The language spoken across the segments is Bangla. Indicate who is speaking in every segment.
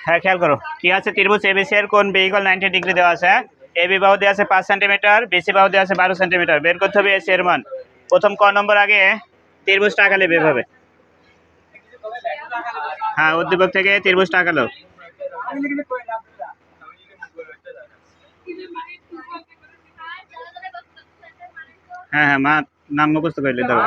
Speaker 1: হ্যাঁ খেয়াল করো কি আছে, ত্রিভুজ এবিসি এর কোণ বি ইকুয়াল 90 ডিগ্রি দেওয়া আছে। এবি বাহু দেওয়া আছে 5 সেন্টিমিটার, বিসি বাহু দেওয়া আছে 12 সেন্টিমিটার। বের করতে হবে এসি এর মান। প্রথম ক নম্বর আগে ত্রিভুজটা আঁকালে এভাবে। হ্যাঁ উদ্দীপক থেকে ত্রিভুজটা আঁকালো। হ্যাঁ হ্যাঁ মা নাম মুখস্থ করলে দাও।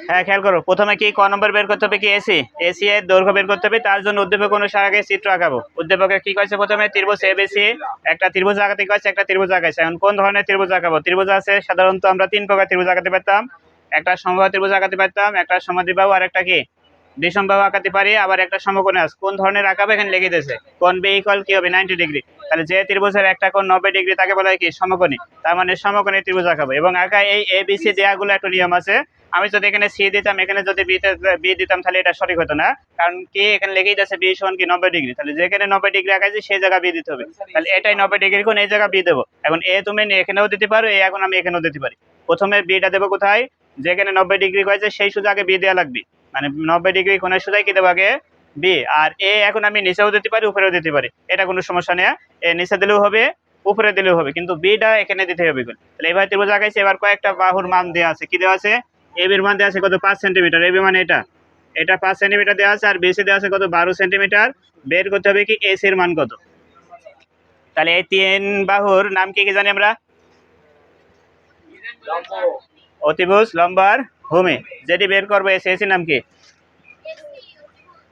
Speaker 1: হ্যাঁ খেয়াল করো প্রথমে কি ক নম্বর বের করতে হবে কি এসি। এসি এর দৈর্ঘ্য বের করতে হবে, তার জন্য উদ্দীপক অনুসারে আগে চিত্র আঁকাবো। উদ্দীপকে কি কইছে প্রথমে ত্রিভুজ এবিসি, একটা ত্রিভুজ আঁকাতে কইছে, একটা ত্রিভুজ আঁকাইছে। এখন কোন ধরনের ত্রিভুজ আঁকাবো? ত্রিভুজ আছে সাধারণত আমরা তিন প্রকার ত্রিভুজ আঁকাতে পারতাম। একটা সমবাহু ত্রিভুজ আঁকাতে পারতাম, একটা সমদ্বিবাহু, আর একটা কি বিষমবাহু আঁকাতে পারি, আবার একটা সমকোণী আছে। কোন ধরনের আঁকাবো এখানে লিখে দিয়েছে। কোণ বি ইকুয়াল কি হবে 90 ডিগ্রি। তাহলে যে ত্রিভুজের একটা কোণ 90 ডিগ্রি তাকে বলা হয় কি সমকোণী। তার মানে সমকোণী ত্রিভুজ আঁকাবো। এবং আঁকা এই এ বি সি দেওয়াগুলো একটা নিয়ম আছে। আমি যদি এখানে সি দিতাম, এখানে যদি বি দিতাম, তাহলে এটা সঠিক হতো না। কারণ কি এখানে লেগেই যাচ্ছে বি সমান কি 90 ডিগ্রি। তাহলে যেখানে 90 ডিগ্রি আঁকাইছি সেই জায়গা বি দিতে হবে। তাহলে এটাই 90 ডিগ্রি কোণ, এই জায়গা বি দেবো। এখন এ তুমি এখানেও দিতে পারো, এ এখন আমি এখানেও দিতে পারি। প্রথমে বিটা দেবো কোথায়? যেখানে 90 ডিগ্রি হয়েছে সেই সোজা আগে বি দেওয়া লাগবে। মানে 90 ডিগ্রি কোণের সোজাই কি দেবো আগে বি। আর এ এখন আমি নিচেও দিতে পারি, উপরেও দিতে পারি, এটা কোনো সমস্যা নেই। এ নিচে দিলেও হবে, উপরে দিলেও হবে, কিন্তু বিটা এখানে দিতে হবে। তাহলে এবার ত্রিভুজ আঁকাইছে। এবার কয়েকটা বাহুর মান দেওয়া আছে। কি দেওয়া আছে? এবির মান দেওয়া আছে কত? 5 সেন্টিমিটার। এবি মানে এটা 5 সেন্টিমিটার দেওয়া আছে। আর বিসি দেওয়া আছে কত? 12 সেন্টিমিটার। বের করতে হবে কি এসি এর মান কত। তাহলে এই তিন বাহুর নাম কি কি জানি আমরা? অতিভুজ, লম্বার, ভূমি। যেটি বের করবো এসি নাম কি?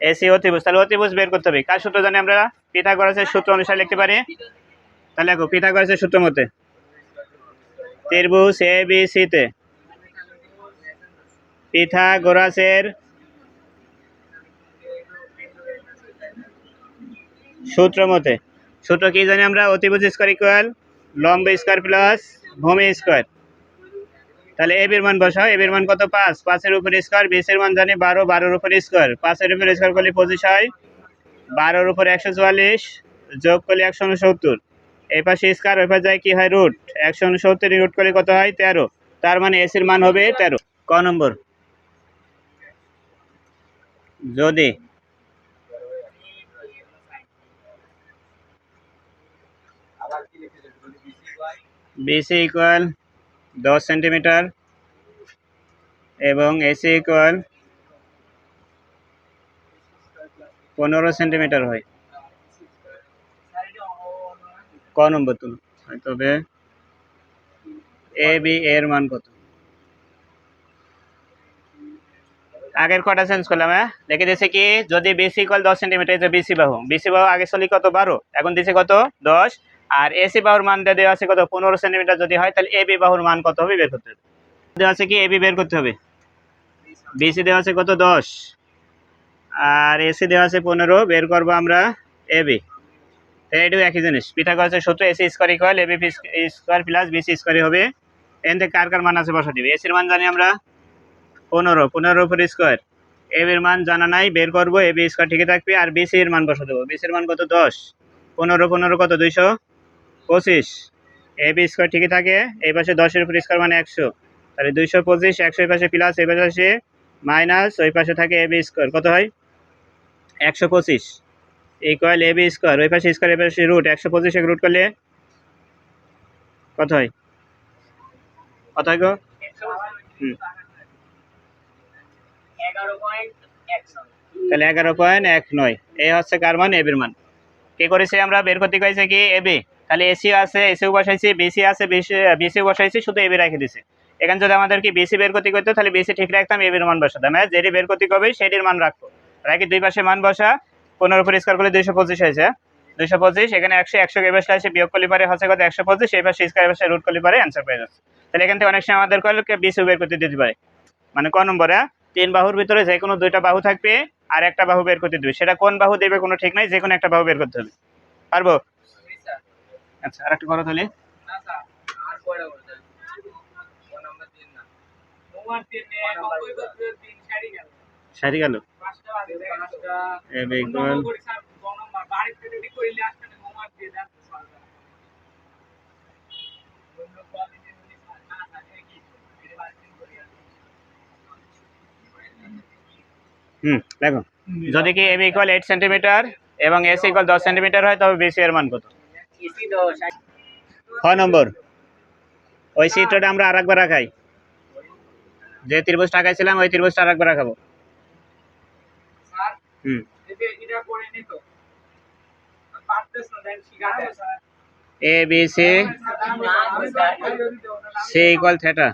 Speaker 1: এসি অতিভুজ। তাহলে অতিভুজ বের করতে হবে। কার সূত্র জানি আমরা? পিথাগোরাসের সূত্র অনুসারে লিখতে পারি। তাহলে দেখো পিথাগোরাসের সূত্র মতে ত্রিভুজ এ বি সি তে পিথাগোরাসের সূত্র মতে, সূত্র কি জানি আমরা? অতিভুজ স্কয়ার ইকুয়াল লম্ব স্কয়ার প্লাস ভূমি স্কয়ার। তাহলে এবির মান বসাও। এবির মান কত? 5, 5 এর উপর স্কয়ার। বিসির মান জানি 12, 12 এর উপর স্কয়ার। 5 এর উপর স্কয়ার করলে 25 হয়, 12 এর উপর 144 যোগ করলে 169। এই পাশে স্কয়ার, ওই পাশে যায় কি হয় রুট। 169 রুট করলে কত হয়? 13। তার মানে এসির মান হবে 13। ক নম্বর, যদি বিসি ইকুয়াল 10 সেন্টিমিটার এবং এসি ইকুয়াল 15 সেন্টিমিটার হয়। ক নম্বর তুলো। তবে এ বি এর মান কত? আগের কটা চেঞ্জ করলাম। হ্যাঁ লিখে দিয়েছে কি, যদি বিসি ইকুয়াল 10 সেন্টিমিটার, যে বিসি বাহু, বিসি বাহু আগে চলি কত 12, এখন দিছে কত 10। আর এসি বাহুর মান দেওয়া আছে কত 15 সেন্টিমিটার যদি হয়, তাহলে এবি বাহুর মান কত হবে বের করতে হবে। দেওয়া আছে কি এবি বের করতে হবে। বিসি দেওয়া আছে কত 10 আর এসি দেওয়া আছে 15, বের করবো আমরা এবি। এটাও একই জিনিস। পিথাগোরাসের সূত্র AC square equal AB square plus BC square হবে। এখান থেকে কার কার মান আছে বসা দিবে। এসির মান জানি আমরা 15, 15 উপর স্কয়ার। এবির মান জানা নাই, বের করবো। এবি স্কয়ার ঠিকই থাকবে। আর বিসি এর মান বসা দেবো। বিসির মান কত 10, 15 15 কত 225। এবি স্কয়ার ঠিকই থাকে। এই পাশে 10 এর উপর স্কয়ার মানে 100, তাহলে 225। 100 এই পাশে প্লাস, এই পাশে আসে মাইনাস, ওই পাশে থাকে এবি স্কয়ার কত হয় 125 ইকুয়াল এবি স্কয়ার। ওই পাশে স্কয়ার, এই পাশে রুট। 125 এর রুট করলে কত হয়? কত হয় গো? তাহলে 11.19। এই হচ্ছে কার মান? এবির মান। কি করেছি আমরা? বের করতে কইছে কি এবি। তাহলে এসি আছে, এসিও বসাইছি, বিসি আছে, বিসি বসাইছি, শুধু এবি রেখে দিছি। এখানে যদি আমাদের কি বিসি বের করতে কইতো, তাহলে বিসি ঠিক রাখতাম, এবির মান বসাতাম। হ্যাঁ যেটি বের করতে হবে সেটির মান রাখবো। রাখি দুই পাশে মান বসা। 15 উপর স্কয়ার করলে 225 হয়েছে। 225 এখানে 100, 100 এই পাশে আসে বিয়োগ করলে পারে হচ্ছে কত 125। এই পাশে স্কয়ার, এই পাশে রুট করলে পারে অ্যানসার পেয়ে যাচ্ছে। তাহলে এখান থেকে অনেক সময় আমাদের কলকে বিসি বের করতে দিতে পারে। মানে ক নম্বরে তিন বাহুর ভিতরে যে কোনো দুইটা বাহু থাকবে আর একটা বাহু বের করতে দিবে। সেটা কোন বাহু দেবে কোনো ঠিক নাই, যে কোনো একটা বাহু বের করতে হবে। পারবো? আচ্ছা আর একটা করো তাহলে। সারি গেল। দেখো যদি কি এবি ইকুয়াল 8 সেন্টিমিটার এবং এসি ইকুয়াল 10 সেন্টিমিটার হয় তবে বিসি এর মান কত? খ নম্বর ওই চিত্রটা আমরা আরেকবার রাখাই, যে ত্রিভুজটা আঁকাইছিলাম ওই ত্রিভুজটা আরেকবার রাখাবো। A B C C equal theta.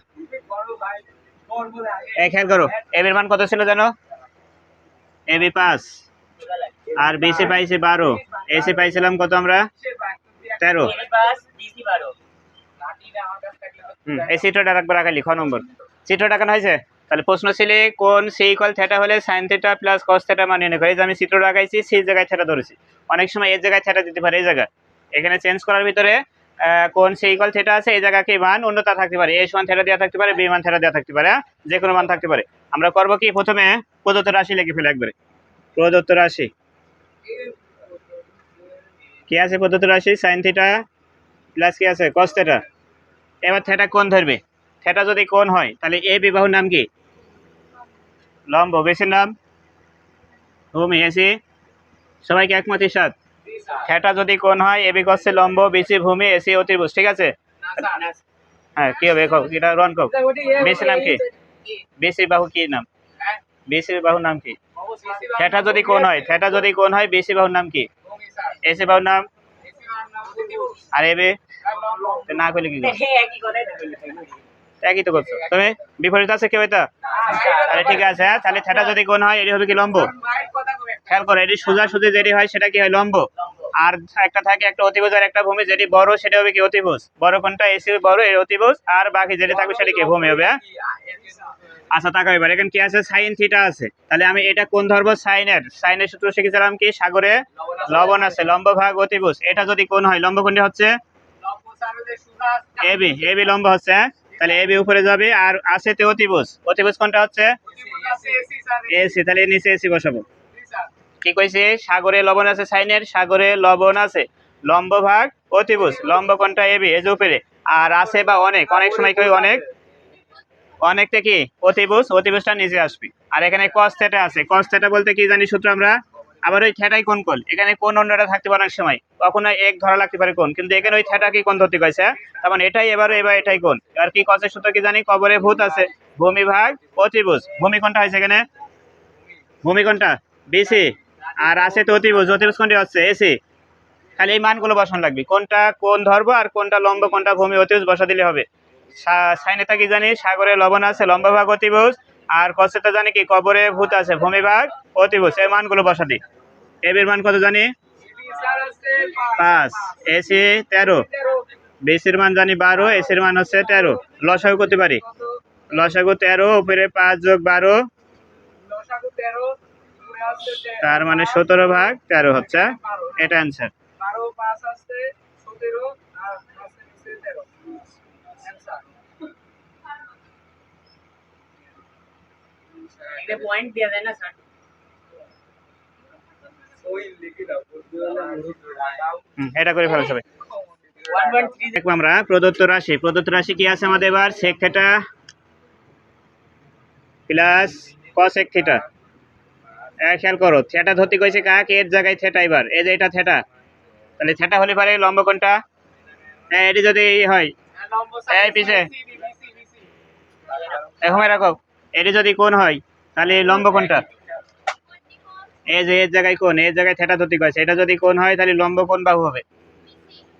Speaker 1: খেয়াল করো এবির মান কত ছিল জানো? এবি 5 আর বিসি পাইছি 12, এসি পাইছিলাম কত আমরা? 13। এই চিত্রটা একবার আঁকালি খ নম্বর চিত্রটা কেন হয়েছে? তাহলে প্রশ্ন ছিল কোন সি ইকুয়াল থিটা হলে sine theta plus cos theta মান নির্ণয় করে। এই যে আমি চিত্রটা আঁকাইছি, সি জায়গায় থিটা ধরেছি, অনেক সময় এই জায়গায় থিটা দিতে পারে, এই জায়গা এখানে চেঞ্জ করার ভিতরে কোন সি ইকুয়াল থিটা আছে এই জায়গা কি মান অন্যতা থাকতে পারে, এ সমান থিটা দেওয়া থাকতে পারে, বি মান থিটা দেওয়া থাকতে পারে, যে কোনো মান থাকতে পারে। আমরা করব কি প্রথমে প্রদত্ত রাশি লিখে ফেলে একবারে। প্রদত্ত রাশি কি আছে? প্রদত্ত রাশি সাইন থিটা প্লাস কি আছে কস থিটা। এবার থিটা কোণ ধরবে, থিটা যদি কোণ হয় তাহলে এ বি বাহুর নাম কি? লম্ব। বেসির নাম ভূমি। এসি সবাইকে একমত ইরশাদ? থিটা যদি কোণ হয় এবি কসে লম্ব, বিসি ভূমি, এসি অতিভুজ, ঠিক আছে? হ্যাঁ কি হবে এটা রন কও। বিসি নাম কি? বিসি বাহু কি নাম? বিসি বাহুর নাম কি? থিটা যদি কোণ হয়, থিটা যদি কোণ হয় বিসি বাহুর নাম কি? এসি বাহুর নাম। আর এবি না কইলে কি একই তো করছো তুমি, বিপরীত আছে কেউ এটা? আরে ঠিক আছে, হ্যাঁ তাহলে থিটা যদি কোণ হয় এটি হবে কি লম্ব। খেয়াল করো এটি সোজা সুজি যেটি হয় সেটা কি হয়? লম্ব। আর একটা থাকে একটা অতিভুজ আর একটা ভূমি, যেটি বড় সেটা হবে কি? অতিভুজ। বড় কোনটা? এসি বড়, এর অতিভুজ, আর বাকি যেটা থাকবে সেটা কি? ভূমি হবে। আচ্ছা তাকাও এবার, এখানে কি আছে? সাইন থিটা আছে, তাহলে আমি এটা কোন ধরবো? সাইনের সূত্র শিখেছিলাম কি? সাগরে লবণ আছে, লম্ব ভাগ অতিভুজ। এটা যদি কোন হয় লম্ব কোনটি হচ্ছে? এবি। এবি লম্ব হচ্ছে, তাহলে এবি উপরে যাবে, আর আছে তে অতিভুজ। অতিভুজ কোনটা হচ্ছে? এসি, তাহলে নিচে এসি বসাবো। কি কইছি? সাগরে লবণ আছে, সাইনের সাগরে লবণ আছে, লম্ব ভাগ অতিভুজ। লম্ব কোনটা? এবি, এই যে উপরে। আর আছে বা অনেক, অনেক সময় কই অনেক, অনেকটা কি? অতিভুজ, অতিভুজটা নিচে আসবে। আর এখানে কস থিটা আছে, কস থিটা বলতে কি জানি সূত্র আমরা? আবার ওই থিটাই কোণ কোণ, এখানে কোণ অন্যটা থাকতে পারে অনেক সময়, কখনো এক ধরা লাগতে পারে কোণ, কিন্তু এখানে ওই থিটা কি কোণ ধরতে কইছে, তখন এটাই এবার এটাই কোণ। আর কি কসের সূত্র কি জানি? কবরে ভূত আছে, ভূমি ভাগ অতিভুজ। ভূমি কোনটা হয়েছে এখানে? ভূমি কোনটা? বিসি। আর আছে তো অতিভুজ, অতিভুজ কোনটি হচ্ছে? এসি। খালি এই মানগুলো বসানো লাগবে, কোনটা কোণ ধরবো আর কোনটা লম্ব কোনটা ভূমি অতিভুজ বসা দিলে হবে। সাইনেটা কি জানি? সাগরে লবণ আছে, লম্ব ভাগ অতিভুজ। আর কসেটা জানি কি? কবরে ভূত আছে, ভূমি ভাগ অতিভুজ। এই মানগুলো বসা দিই। এবির মান কত জানি? 5, এসি 13, বিসির মান জানি 12, এসির মান হচ্ছে 13। লসাগু করতে পারি, লসাগু 13 উপরে 5 যোগ 12, তার মানে 17 ভাগ 13 হচ্ছে, এটা অ্যান্সার।
Speaker 2: পয়েন্ট দেয়া যায় না স্যার?
Speaker 1: এটা করে ফেলো সবাই। দেখবো আমরা প্রদত্ত রাশি। প্রদত্ত রাশি কি আছে আমাদের এবার? Sec theta plus cosec theta. খেয়াল করো থিটা ধরতে কইছে কাক? এর জায়গায় থিটা। এবার এই যে এটা থিটা, তাহলে থিটা হলে পারে লম্ব কোনটা? এটি যদি হয় এই পিছে এখন রাখো, এটি যদি কোণ হয় তাহলে লম্ব কোনটা? এই যে এর জায়গায় কোণ, এর জায়গায় থিটা ধরতে কইছে, এটা যদি কোণ হয় তাহলে লম্ব কোন বাহু হবে?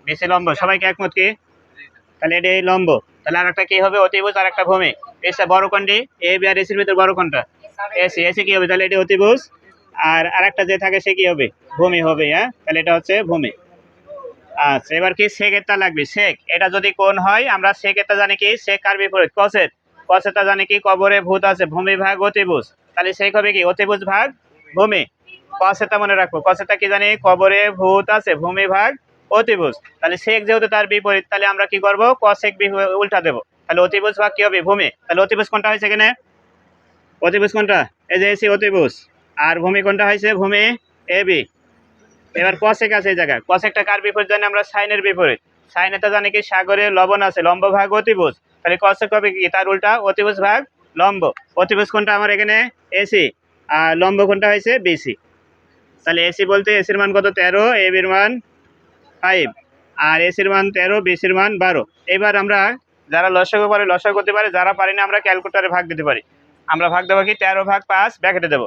Speaker 1: বেশি লম্ব। সবাইকে একমত কি? তাহলে এটা এই লম্ব, তাহলে আর একটা কি হবে? অতিভুজ আর একটা ভূমি। এটা বড় কোনটি? এ বি আর এসির ভিতর বড় কোনটা? এসি। এসি কি হবে? তাহলে এটা অতিভুজ, আর আরেকটা যে থাকে সে কি হবে? ভূমি হবে। হ্যাঁ তাহলে এটা হচ্ছে ভূমি। আচ্ছা এবার কি? সেক এরটা লাগবে। সেক এটা যদি কোণ হয় আমরা সেক এরটা জানি কি? সেক কার বিপরীত? কসের। কসেরটা জানি কি? কবরে ভূত আছে, ভূমি ভাগ অতিভুজ, তাহলে সেক হবে কি? অতিভুজ ভাগ ভূমি। কসেরটা মনে রাখবো, কসেরটা কি জানি? কবরে ভূত আছে, ভূমি ভাগ অতিভুজ, তাহলে সেক যেহেতু তার বিপরীত তাহলে আমরা কি করব? কসেক উল্টা দেবো, তাহলে অতিভুজ ভাগ কি হবে? ভূমি। তাহলে অতিভুজ কোনটা হয়েছে এখানে? অতিভুজ কোনটা? এই যে এসি অতিভুজ। আর ভূমি কোনটা হয়েছে? ভূমি এবি। এবার কসেক আছে এই জায়গায়, কসেকটা কার বিপরীত জানি আমরা? সাইনের বিপরীত। সাইনেটা জানি কি? সাগরে লবণ আছে, লম্ব ভাগ অতিভুজ, তাহলে কসেক হবে কি? তার উল্টা, অতিভুজ ভাগ লম্ব। অতিভুজ কোনটা আমার এখানে? এসি। আর লম্ব কোণটা হয়েছে বিসি। তাহলে এসি বলতে এসির মান কত 13, এ বির মান 5, আর এসির মান 13, বিসির মান 12। এবার আমরা যারা লসাগু পারে লসাগু করতে পারে, যারা পারি না আমরা ক্যালকুলেটরে ভাগ দিতে পারি। আমরা ভাগ দেবো কি 13/5 ব্র্যাকেটে দেবো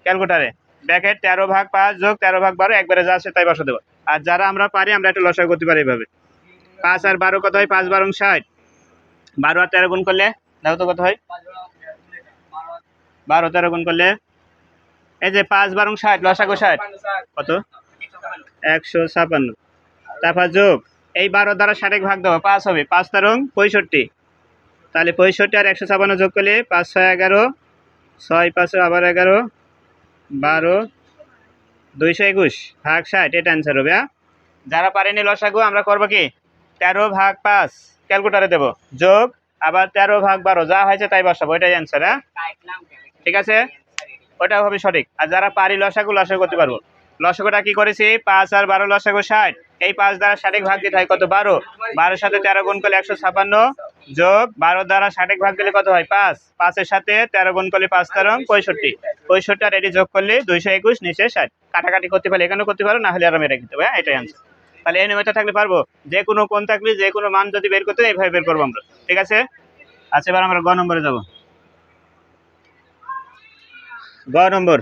Speaker 1: ক্যালকুলেটরে, ব্র্যাকেট 13/5 যোগ 13/12 একবারে যা আছে তাই বসা দেবো। আর যারা আমরা পারি আমরা একটু লসাগু করতে পারি এইভাবে। 5 আর 12 কত হয়? 5 12 60। 12 আর 13 গুণ করলে দেখো তো কত হয়? 12 13 গুণ করলে এই যে 5 12 60, লসাগু 60 কত? 156। তারপর যোগ এই 12 দ্বারা 60 ভাগ দেবো, 5 হবে, 5 13 65। তাহলে 65 আর 156 যোগ করলে 5 6 11, 6 5 আবার 11, 12 221 ভাগ 60, এটা অ্যান্সার হবে। যারা পারেনি লসাগু আমরা করবো কি 13/5 ক্যালকুলেটরে দেবো, যোগ আবার 13/12 যা হয়েছে তাই বসাবো, এটাই অ্যান্সার। হ্যাঁ ঠিক আছে, ওটা হবে সঠিক। আর যারা পারি লসাগু লসাগু করতে পারবো। লসাগুটা কি করেছি? 5 আর 12 লসাগু 60, এই 5 দ্বারা 60 ভাগ দিতে হয় কত? 12। 12 সাথে 13 গুণ করলে 156, যোগ 12 দ্বারা 60 ভাগ দিলে কত হয়? 5। 5 এর সাথে 13 গুণ করলে 5 13 65। 65 আর এটি যোগ করলে 221, নিচে 60। কাটাকাটি করতে পারলে এখানেও করতে পারো, না হলে আরো মেরে দিতে হবে। এটাই অ্যান্সার। তাহলে এই নিয়মটা থাকলে পারবো, যে কোনো কোণ থাকলে যে কোনো মান যদি বের করতে এইভাবে বের করবো আমরা। ঠিক আছে, আচ্ছা এবার আমরা গ নম্বরে যাবো। গ নম্বর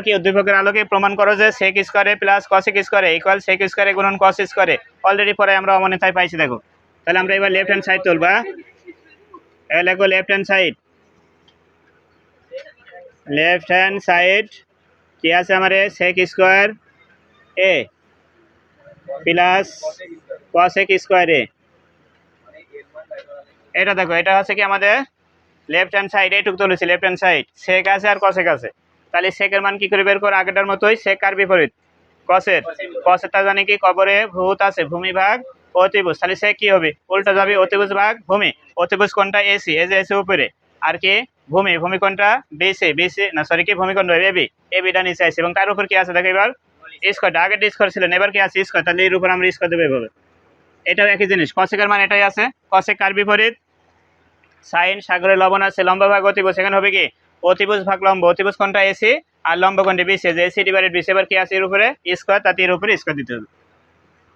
Speaker 1: কি? উদ্দীপকের আলোকে প্রমাণ করো যে sec স্কয়ারে প্লাস cosec স্কয়ারে ইকুয়াল sec স্কয়ারে গুণন cos স্কয়ারে। অলরেডি পরে আমরা অমনেতায় পাইছি দেখো। তাহলে আমরা এবার লেফট হ্যান্ড সাইড তুলবা। এই লেখো left hand side. Left hand side কি আছে আমার? sec স্কয়ার এ প্লাস cosec স্কয়ার এ। এটা দেখো, এটা হচ্ছে কি আমাদের লেফট হ্যান্ড সাইড, এইটুকু তুলেছি লেফট হ্যান্ড সাইড, sec আছে আর cosec আছে। তাহলে sec এর মান কি করে বের করব? আগেরটার মতোই, sec কার বিপরীত? cosec। cosecটা জানি কি? কবরে ভূত আছে, ভূমি ভাগ অতিভুজ। তাহলে sec কি হবে? উল্টা যাবে, অতিভুজ ভাগ ভূমি। অতিভুজ কোনটা? এসি, এই যে এসি উপরে, আর কি ভূমি, ভূমি কোনটা? বিসি, বিসি না সরি কি ভূমি কোনটা? এবি, এবিটা নিচে আছে, এবং তার উপর কি আছে দেখো এবার? স্কয়ার। আগে স্কয়ার ছিল, এবার কি আছে? স্কয়ার। তাহলে এর উপর আমরা স্কয়ার দেব এভাবে। এটাও একই জিনিস, cosec এর মান এটাই আছে। cosec কার বিপরীত? সাইন, সাগরে লবণ আছে, লম্ব ভাগ অতিভুজ, সেখানে হবে কি? অতিভুজ ভাগ লম্ব। অতিভুজ কোনটা? এসি, আর লম্ব কোনটা? বিসি, যে এসি ডিভাইডেড বিসি। এবার কি আছে এর উপরে? স্কয়ার, তাতে এর উপরে স্কয়ার দিতে হবে,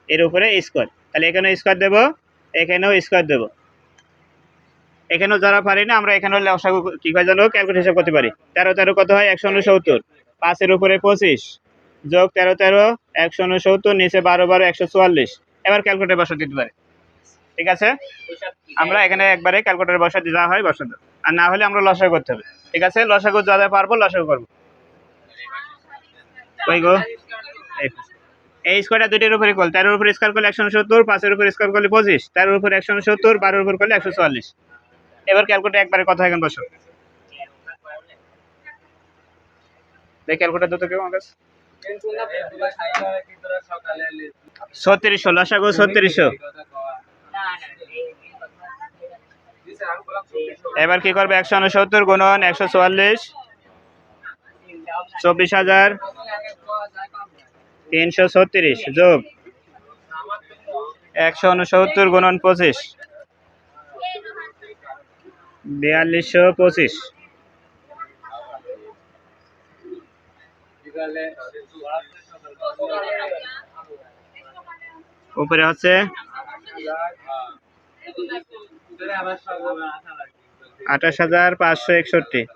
Speaker 1: এর উপরে স্কয়ার। তাহলে এখানেও স্কয়ার দেব, এখানেও স্কয়ার দেব। এখানেও যারা পারি না আমরা এখানেও লসাগু কি হয় জানো? ক্যালকুলেট হিসাব করতে পারি। 13 13 কত হয়? 169। 5 এর উপরে 25 যোগ 13 13 169, নিচে 12 12 144। এবার ক্যালকুলেটর বসা দিতে পারে। ঠিক আছে, আমরা এখানে একবারে ক্যালকুলেটর বসা দিতে হয়, বসা দেব। আর না হলে আমরা লসাগু করতে হবে। ঠিক আছে, লসাগু যা পারবো লসাগু করবো। কই গো? এই স্কয়ারটা দুইটার উপর ইকুয়াল। 13 এর উপর স্কয়ার করলে 169, 5 এর উপর স্কয়ার করলে 25, 13 এর উপর 169, 12 এর উপর করলে 144। এবার ক্যালকুলেটর একবারে কথা এখানে বসো। দেখ ক্যালকুলেটর দিতে কেউ আমার কাছে? 3600 লসাগু 3600। এবার কি করবে? 169 গুণন 144, 24,336 যোগ 169 গুণন 25, 4225। উপরে হচ্ছে 28,561।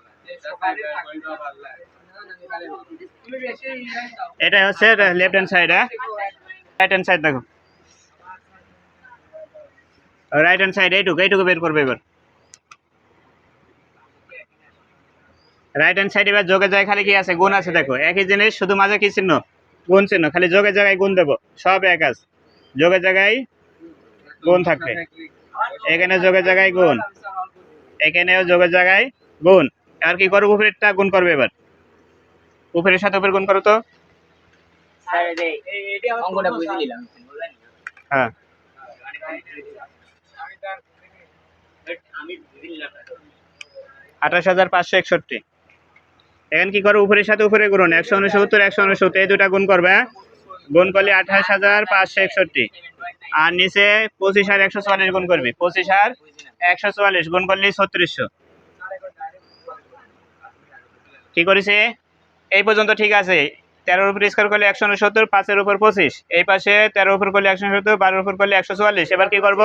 Speaker 1: এটা হচ্ছে লেফট হ্যান্ড সাইড। হ্যাঁ, রাইট হ্যান্ড সাইড দেখো, রাইট হ্যান্ড সাইড এইটুকু বের করবে এবার। রাইট হ্যান্ড সাইড এবার যোগের জায়গায় খালি কি আছে? গুণ আছে। দেখো একই জিনিস, শুধু মাঝে কি চিহ্ন? গুণ চিহ্ন। খালি যোগের জায়গায় গুণ দেবো, সব এক আছে। যোগের জায়গায় গুণ থাকবে, এখানে যোগের জায়গায় গুণ, এখানেও যোগের জায়গায় গুণ। আর কি করবো? উপরেরটা গুণ করবে এবার, উপরের সাথে উপরে গুণ করো তো। হ্যাঁ, 28,561। এখন কি করো? উপরের সাথে উপরে গুণ, 169 169, এই দুটা গুণ করবে। গুণ করলে 28,561। আর নিচে 25 আর 144 গুণ করবি, 25 আর 144 গুণ করলে 3600। কি করেছে এই পর্যন্ত ঠিক আছে। 13 উপর স্কয়ার করলে 169, 5 এর উপর 25, এই পাশে 13 উপর করলে 170, 12 উপর করলে 144। এবার কি করব,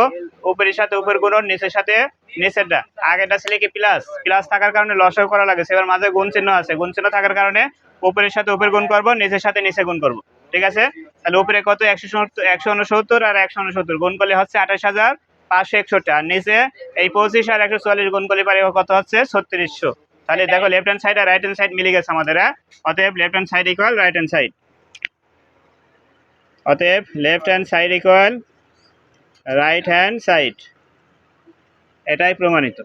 Speaker 1: উপরের সাথে উপর গুণ, নিচের সাথে নিচেরটা। আগেটা ছিল কি প্লাস, প্লাস থাকার কারণে লসাগু করা লাগে, এবার মাঝে গুণ চিহ্ন আছে, গুণ চিহ্ন থাকার কারণে উপরের সাথে উপর গুণ করব, নিচের সাথে নিচে গুণ করব। ঠিক আছে, তাহলে উপরে কত 169 আর 169 গুণ করলে হচ্ছে 28561, আর নিচে এই 25 আর 144 গুণ করলে পারে কত হচ্ছে 3600। তাহলে দেখো লেফট হ্যান্ড সাইড আর রাইট হ্যান্ড সাইড মিলে গেছে আমাদের। অতএব left hand side equal right hand side, অতএব left hand side equal right hand side, এটাই প্রমাণিত।